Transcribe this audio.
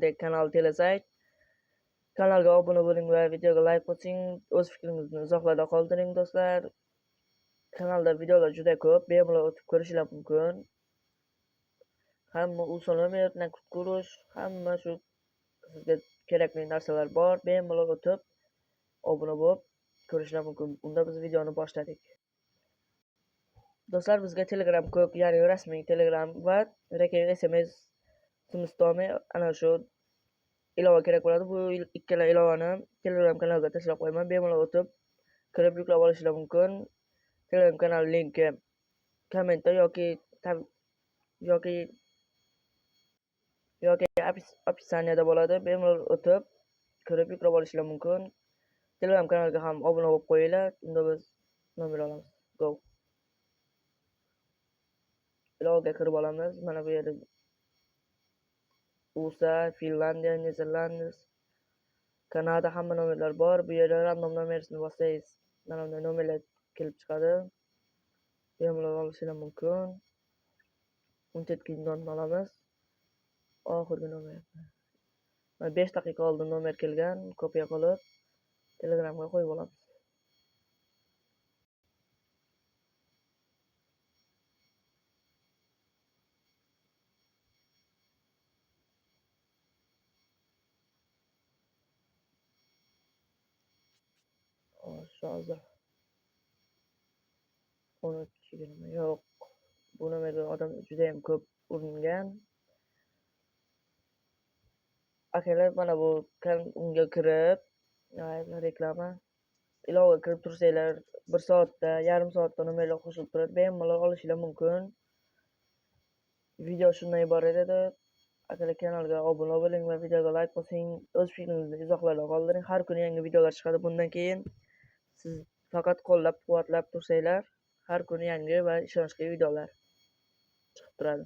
Undek kanal Telesayt. Kanalga obuna bo'ling va videoga like bosing. O'z fikringizni izohlarda qoldiring do'stlar. Kanalda videolar juda ko'p, bemalol o'tib ko'rishingiz mumkin. Hamma usullar, nakutkurush, hamma shu sizga kerakli narsalar bor. Bemalol o'tib obuna bo'lib ko'rishingiz mumkin. Unda biz videoni boshladik. Do'stlar, bizga Telegram ko'p, ya'ni rasmiy Telegram va SMS simstomi ana shu ilova kerak bo'ladi. Bu ikkala ilovani Telegram kanaliga tashlab qo'yaman. Bemalol o'tib kirib yuklab olishingiz mumkin. Telegram kanal linki kommentda yoki opisaniyada bo'ladi. Bemalol o'tib kirib yuklab olishingiz mumkin. Telegram kanaliga ham obuna bo'lib qo'yinglar. Unda biz nomer olamiz. Go. Ilovaga kirib olamiz. Mana bu yerda USA, Finlandiya, Niderlandiya, Kanada hamma nomerlar bor. Bu yerda random nomersini bossangiz, mana bunday nomerlar kelib chiqadi. Bemalol olishingiz mumkin. 17-ni olamiz. Oxirgi nomer. 5 daqiqa oldin nomer kelgan, kopiya qilib Telegramga qo'yib olamiz. Hozir 13-20 yo'q. Bu nomerga odam juda ham ko'p uringan. Akalar, mana bu unga kirib, reklama ilovaga kirib tursanglar, 1 soatda, yarim soatda nomerlar qo'shilib turadi. Bemalol olishingiz mumkin. Video shundan iborat edi. Akalar, kanalga obuna bo'ling va videoga like bosing. O'z fikringizni izohlarda qoldiring. Har kuni yangi videolar chiqadi. Bundan keyin siz faqat qo'llab-quvvatlab tursanglar, har kuni yangi va ishonchli videolar chiqib turadi.